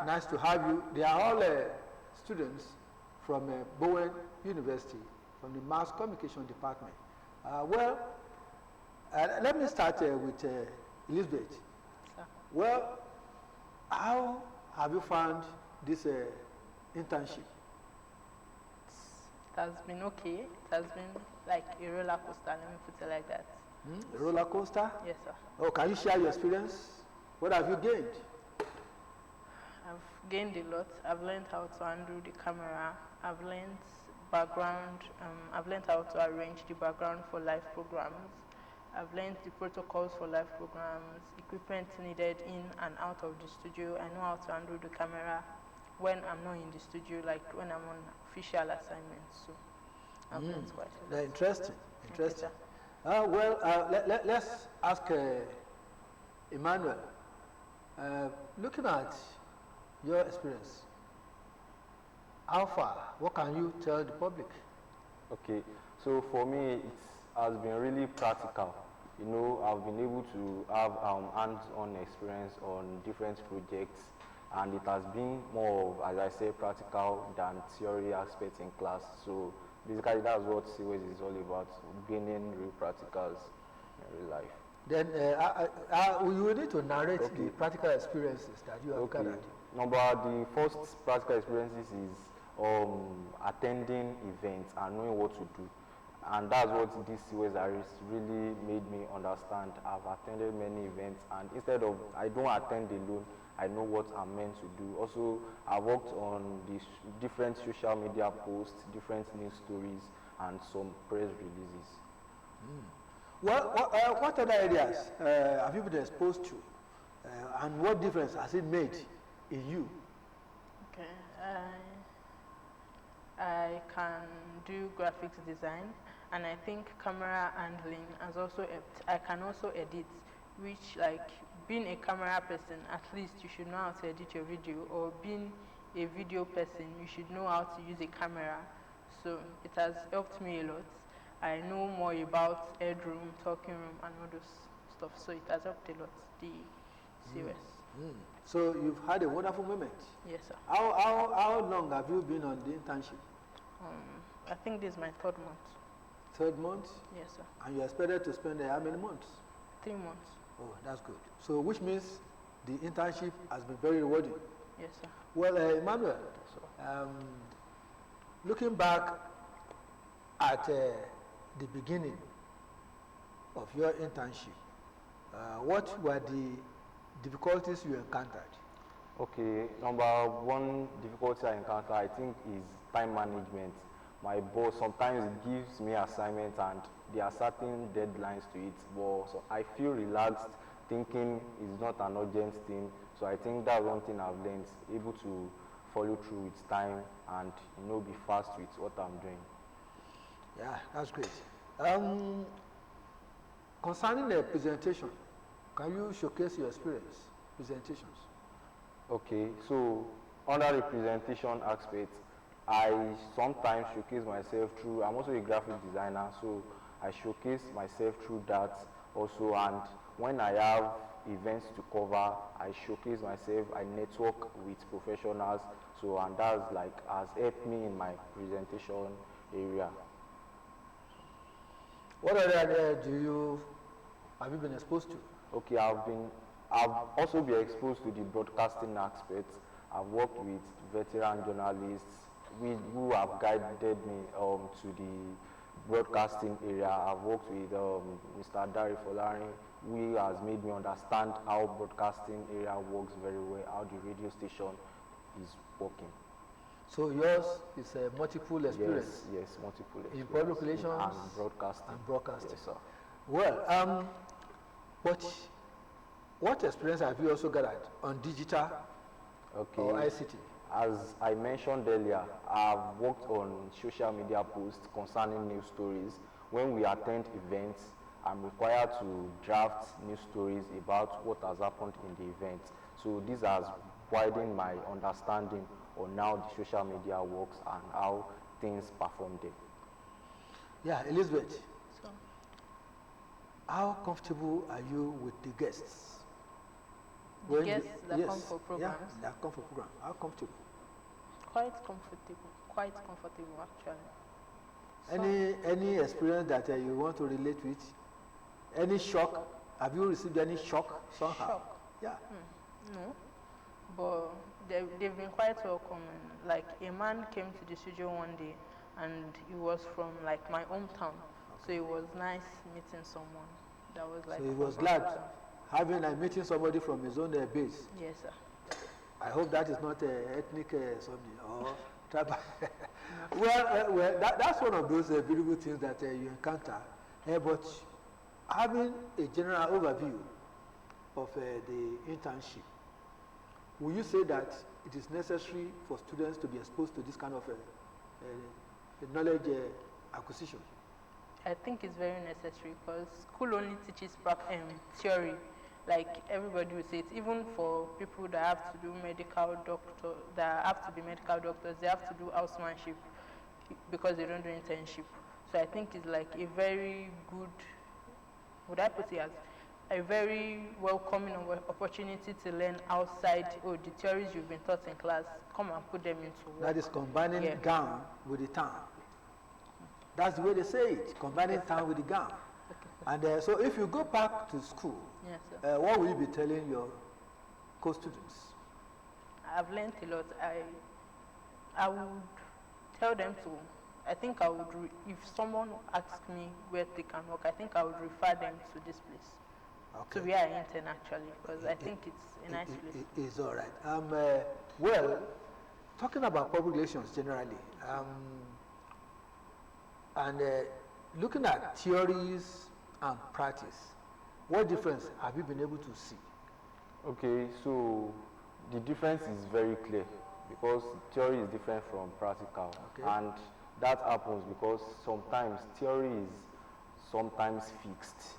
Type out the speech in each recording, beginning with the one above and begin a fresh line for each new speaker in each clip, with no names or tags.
nice to have you. They are all students from Bowen University, from the Mass Communication Department. Let me start with Elizabeth.
Sir.
Well, how have you found this internship?
It has been okay. It has been like a roller coaster, let me put it like that.
A roller coaster?
Yes, sir.
Oh, can you share your experience? What have you gained?
I've gained a lot. I've learned how to handle the camera. I've learned background. I've learned how to arrange the background for live programs. I've learned the protocols for live programs, equipment needed in and out of the studio. I know how to handle the camera when I'm not in the studio, like when I'm on official assignments. So I've learned quite a lot.
Interesting. Interesting.
Okay,
Let's ask Emmanuel. Looking at your experience, how far? What can you tell the public?
Okay, so for me, it has been really practical. You know, I've been able to have hands-on experience on different projects, and it has been more of, as I say, practical than theory aspects in class. So basically, that's what CWES is all about, gaining real practicals in real life.
Then you will need to narrate the practical experiences that you have gathered.
The first practical experiences is attending events and knowing what to do. And that's what this CWES has really made me understand. I've attended many events, and instead of, I don't attend alone, I know what I'm meant to do. Also, I worked on these different social media posts, different news stories, and some press releases.
What other areas have you been exposed to, and what difference has it made in you?
Okay, I can do graphics design, and I think camera handling has also helped. I can also edit, which, like, being a camera person, at least you should know how to edit your video, or being a video person, you should know how to use a camera. So it has helped me a lot. I know more about headroom, talking room, and all those stuff. So it has helped a lot, the CWES.
So you've had a wonderful moment.
Yes, sir.
How long have you been on the internship?
I think this is my 3rd month.
3rd month?
Yes, sir.
And you're expected to spend how many months?
3 months.
Oh, that's good. So which means the internship has been very rewarding.
Yes, sir.
Well, Emmanuel, looking back at the beginning of your internship, what were the difficulties you encountered?
Okay, number one difficulty I encounter, I think, is time management. My boss sometimes gives me assignments and there are certain deadlines to it, but so I feel relaxed thinking it's not an urgent thing. So I think that's one thing I've learned, able to follow through with time and, you know, be fast with what I'm doing.
Yeah, that's great. Concerning the presentation, can you showcase your experience, presentations?
Okay, so under the presentation aspect, I sometimes showcase myself through, I'm also a graphic designer, so I showcase myself through that also, and when I have events to cover, I showcase myself, I network with professionals, so, and that's like, has helped me in my presentation area.
What other area have you been exposed to?
Okay, I've also been exposed to the broadcasting aspect. I've worked with veteran journalists who have guided me to the broadcasting area. I've worked with Mr. Dari Folari, who has made me understand how broadcasting area works very well, how the radio station is working.
So yours is a multiple experience?
Yes, multiple experience.
In public relations
and broadcasting.
Broadcasting.
Yes, sir.
Well, what experience have you also gathered on digital or ICT?
As I mentioned earlier, I've worked on social media posts concerning news stories. When we attend events, I'm required to draft news stories about what has happened in the event. So this has widened my understanding on how the social media works and how things perform there.
Yeah, Elizabeth,
So,
how comfortable are you with the guests?
The
When
guests that
yes,
come for programs.
Yeah, that come for program. How comfortable?
Quite comfortable. Quite comfortable, actually.
Any experience that you want to relate with? Any shock? Have you received any shock somehow?
Shock?
Yeah.
No. But they've been quite welcoming. Like, a man came to the studio one day, and he was from like my hometown. So it was nice meeting someone that was like.
So he
from
was
my
glad
hometown.
having and meeting somebody from his own base.
Yes, sir.
I hope that is not ethnic something or tribal. well, that's one of those beautiful things that you encounter. But having a general overview of the internship, will you say that it is necessary for students to be exposed to this kind of knowledge acquisition?
I think it's very necessary because school only teaches theory. Like everybody will say it, even for people that have to do that have to be medical doctors, they have to do housemanship because they don't do internship. So I think it's like a very good, would I put it as a very welcoming opportunity to learn outside the theories you've been taught in class, come and put them into work.
That is combining gown with the town. That's the way they say it, combining town with the gown.
Okay.
And so if you go back to school,
Yes, sir.
what will you be telling your co-students?
I've learned a lot. I would tell them to, I think I would, if someone asks me where they can work, I think I would refer them to this place.
Okay.
To where I intern actually, because I think it's a nice place.
It's all right. Well, talking about public relations generally, and looking at theories and practice, what difference have you been able to see?
Okay, so the difference is very clear because theory is different from practical.
Okay.
And that happens because sometimes theory is sometimes fixed.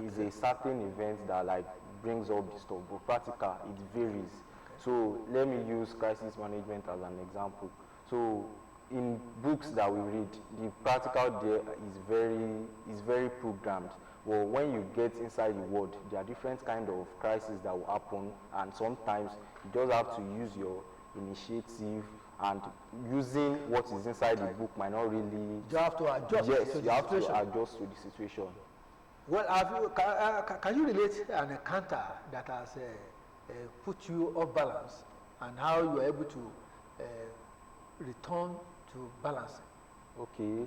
It's a certain event that like brings up the stuff, but practical, it varies.
Okay.
So let me use crisis management as an example. So in books that we read, the practical there is very programmed. Well, when you get inside the world, there are different kind of crises that will happen, and sometimes you just have to use your initiative, and using what is inside the book might not really.
You have to adjust.
Yes,
to the
you have
situation.
to adjust to the situation.
Well, can you relate an encounter that has put you off balance, and how you are able to return to balance?
Okay.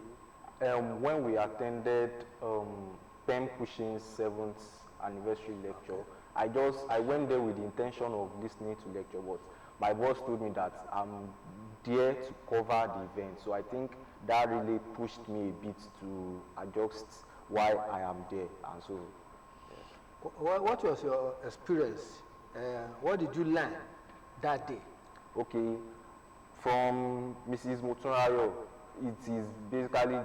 When we attended Pen Cushing's 7th anniversary lecture, I went there with the intention of listening to lecture, but my boss told me that I'm there to cover the event. So I think that really pushed me a bit to adjust why I am there. And so, yes.
What was your experience? What did you learn that day?
Okay, from Mrs. Motunrayo, it is basically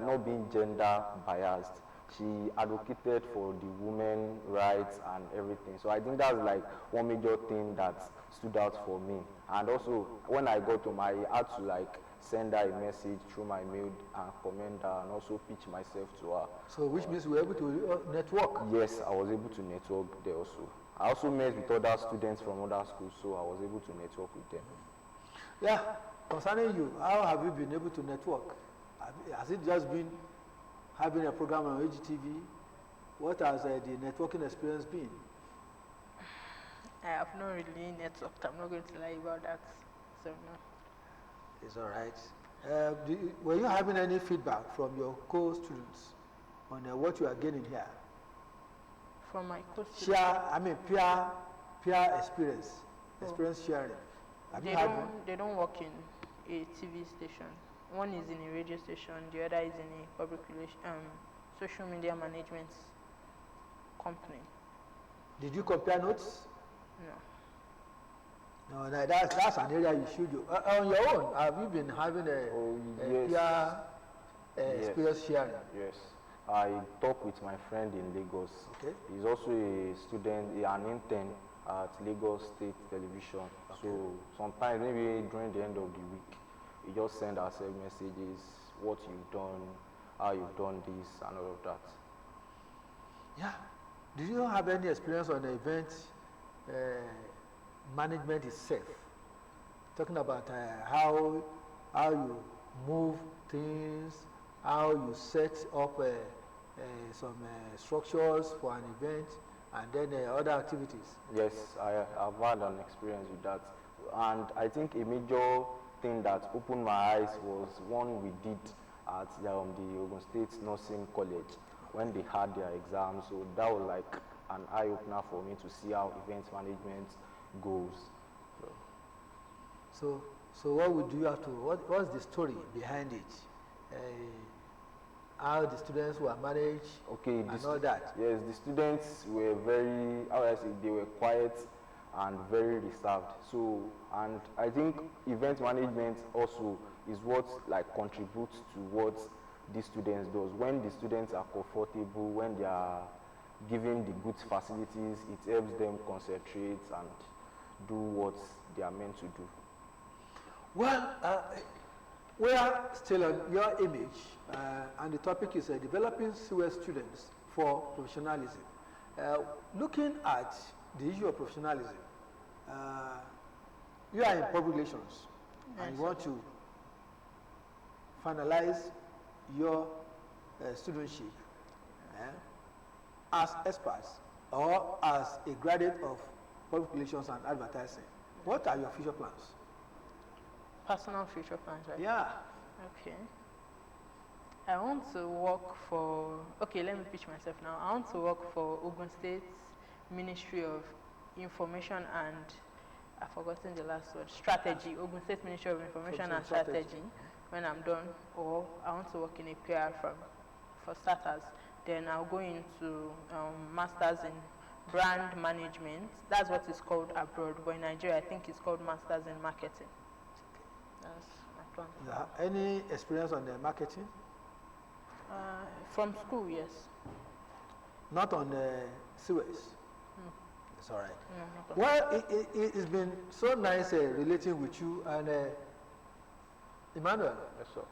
not being gender biased. She advocated for the women rights and everything. So I think that's like one major thing that stood out for me. And also, when I got home, I had to like send her a message through my mail and commend her and also pitch myself to her.
So which means you were able to network?
Yes, I was able to network there also. I also met with other students from other schools, so I was able to network with them.
Yeah, concerning you, how have you been able to network? Has it just been having a program on HGTV? What has the networking experience been?
I have not really networked. I'm not going to lie about that. So no.
It's all right. Were you having any feedback from your co-students on what you are getting here?
From my co-students.
Peer experience sharing. Have you had one?
They don't work in a TV station. One is in a radio station, the other is in a public social media management company.
Did you compare notes?
No.
No, that's an area you should do. On your own, have you been having
Yes.
peer experience sharing?
Yes. I talk with my friend in Lagos.
Okay.
He's also a student, an intern at Lagos State Television.
Okay.
So sometimes maybe during the end of the week, we just send ourselves messages, what you've done, how you've done this, and all of that.
Yeah. Did you have any experience on an event management itself, talking about how you move things, how you set up some structures for an event, and then other activities.
Yes, I've had an experience with that. And I think a major thing that opened my eyes was one we did at the Ogun State Nursing College when they had their exams. So that was like an eye-opener for me to see how event management goes.
So what would you have to, what's the story behind it? How the students were managed,
okay,
and all that?
Yes, the students were very, how I say, they were quiet and very reserved. So, and I think event management also is what like contributes to what the students does. When the students are comfortable, when they are given the good facilities, it helps them concentrate and do what they are meant to do.
Well, we are still on your image, and the topic is developing CWES students for professionalism. Looking at the issue of professionalism, you are in public relations, and you want to finalize your studentship as experts or as a graduate of public relations and advertising. What are your future plans?
Personal future plans, right?
Yeah.
Okay. I want to work for, okay, let me pitch myself now. I want to work for Ogun State's Ministry of Information and, I've forgotten the last word, strategy. Ogun State Ministry of Information and Strategy when I'm done. Or I want to work in a PR firm for starters. Then I'll go into masters in brand management. That's what it's called abroad. But in Nigeria, I think it's called masters in marketing. That's my plan.
Yeah. Any experience on the marketing?
From school, yes.
Not on CWES?
No.
It's all right.
No,
Well, it's been so nice relating with you. And Emmanuel,
Yes, sir.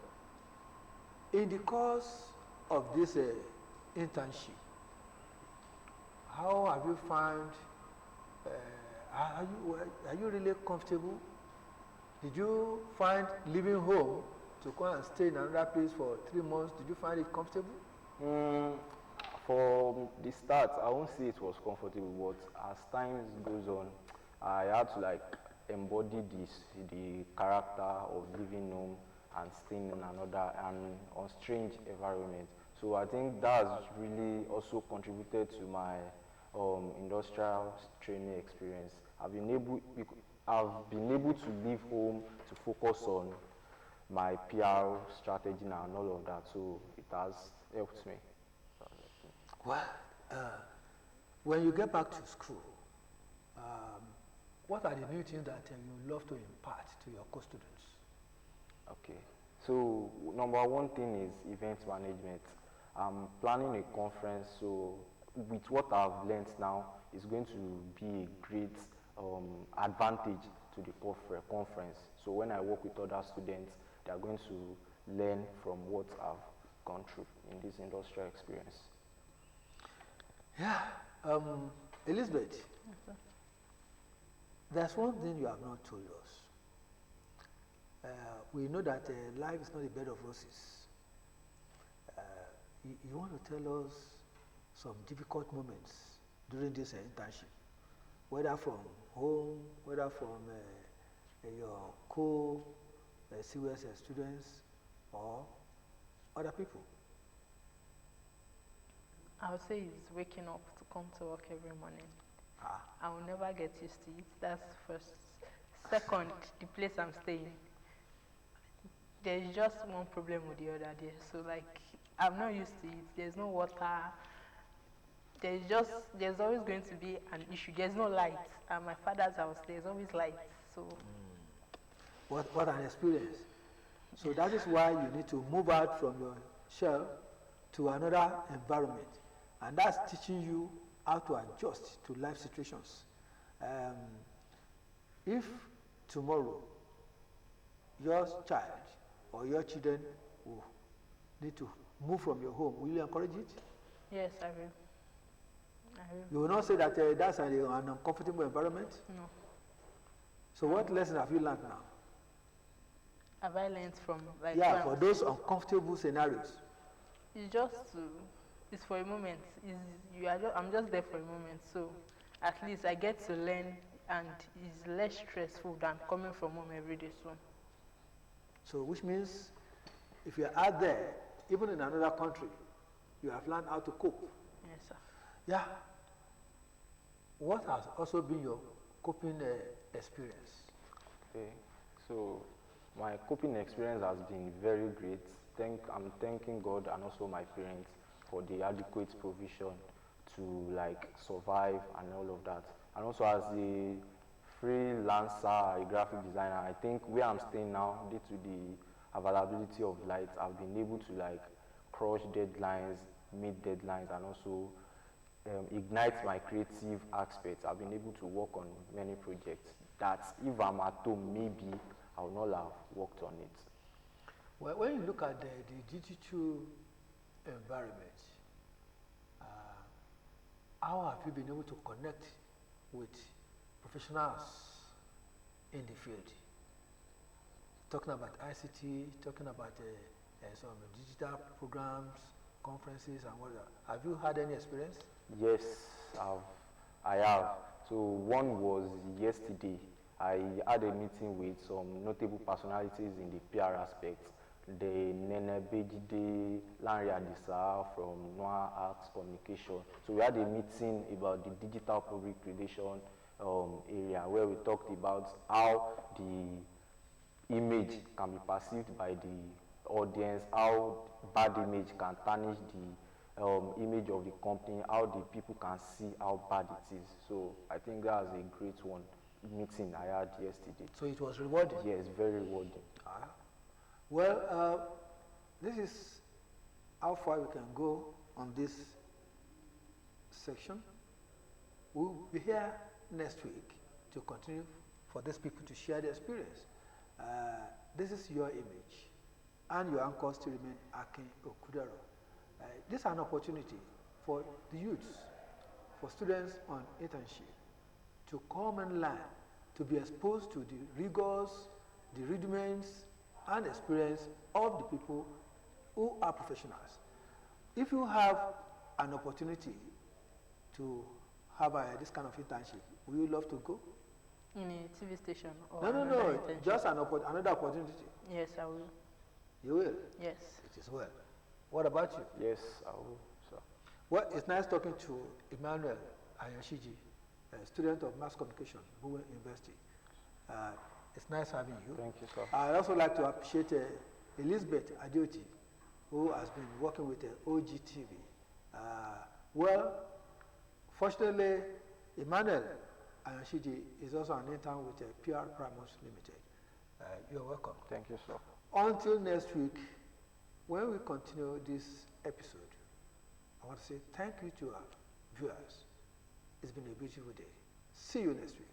in the course of this internship, how have you found, are you really comfortable? Did you find leaving home to come and stay in another place for 3 months, did you find it comfortable?
For the start, I won't say it was comfortable, but as time goes on, I had to like embody the character of living home and staying in another and on strange environment. So I think that has really also contributed to my industrial training experience. I've been able to leave home to focus on my PR strategy and all of that, so it has helped me.
Well, when you get back to school, what are the new things that you love to impart to your co-students?
Okay, so number one thing is event management. I'm planning a conference, so with what I've learned now, it's going to be a great advantage to the conference. So when I work with other students, they are going to learn from what I've gone through in this industrial experience.
Yeah, Elizabeth, there's one thing you have not told us. We know that life is not a bed of roses. You want to tell us some difficult moments during this internship, whether from home, whether from your co-CWES students or other people?
I would say it's waking up to come to work every morning.
Ah.
I will never get used to it. That's first. Second, the place I'm staying. There's just one problem with the other there. So like, I'm not used to it. There's no water. There's always going to be an issue. There's no light. At my father's house, there's always light. So.
What an experience. So that is why you need to move out from your shell to another environment. And that's teaching you how to adjust to life situations. If tomorrow your child or your children will need to move from your home, will you encourage it?
Yes, I will. I will.
You will not say that that's an uncomfortable environment.
No.
So what lesson have you learned now?
Have I learned from like?
Yeah, for those uncomfortable scenarios.
It's just it's for a moment. I'm just there for a moment. So at least I get to learn, and it's less stressful than coming from home every day.
So which means if you're out there, even in another country, you have learned how to cope.
Yes, sir.
Yeah. What has also been your coping experience?
Okay, so my coping experience has been very great. I'm thanking God and also my parents for the adequate provision to like survive and all of that. And also as a freelancer, a graphic designer, I think where I'm staying now, due to the availability of light, I've been able to like crush deadlines, meet deadlines, and also ignite my creative aspects. I've been able to work on many projects that if I'm at home, maybe I would not have worked on it.
Well, when you look at the digital environment, how have you been able to connect with professionals in the field? Talking about ICT, talking about some digital programs, conferences, and whatnot. Have you had any experience?
Yes, I have. So one was yesterday. I had a meeting with some notable personalities in the PR aspect. The Nene Bejide Lanre Adisa from Noah Arts Communication. So we had a meeting about the digital public relation area where we talked about how the image can be perceived by the audience, how bad image can tarnish the image of the company, how the people can see how bad it is. So I think that was a great meeting I had yesterday.
So it was rewarding?
Yes, very rewarding.
Well, this is how far we can go on this section. We'll be here next week to continue for these people to share their experience. This is your image, and your anchor still remain Akin Okudero. This is an opportunity for the youths, for students on internship, to come and learn, to be exposed to the rigors, the rudiments, and experience of the people who are professionals. If you have an opportunity to have this kind of internship, would you love to go?
In a TV station or
No,
internship?
just another opportunity.
Yes, I will.
You will?
Yes.
It is well. What about you?
Yes, I will, sir.
Well, it's nice talking to Emmanuel Ayanshiji, a student of mass communication, Bowen University. It's nice having you.
Thank you, sir.
I'd also like to appreciate Elizabeth Adioti, who has been working with OGTV. Well, fortunately, Emmanuel Ayanshiji is also an intern with PR Pramos Limited. You're welcome.
Thank you, sir.
Until next week, when we continue this episode, I want to say thank you to our viewers. It's been a beautiful day. See you next week.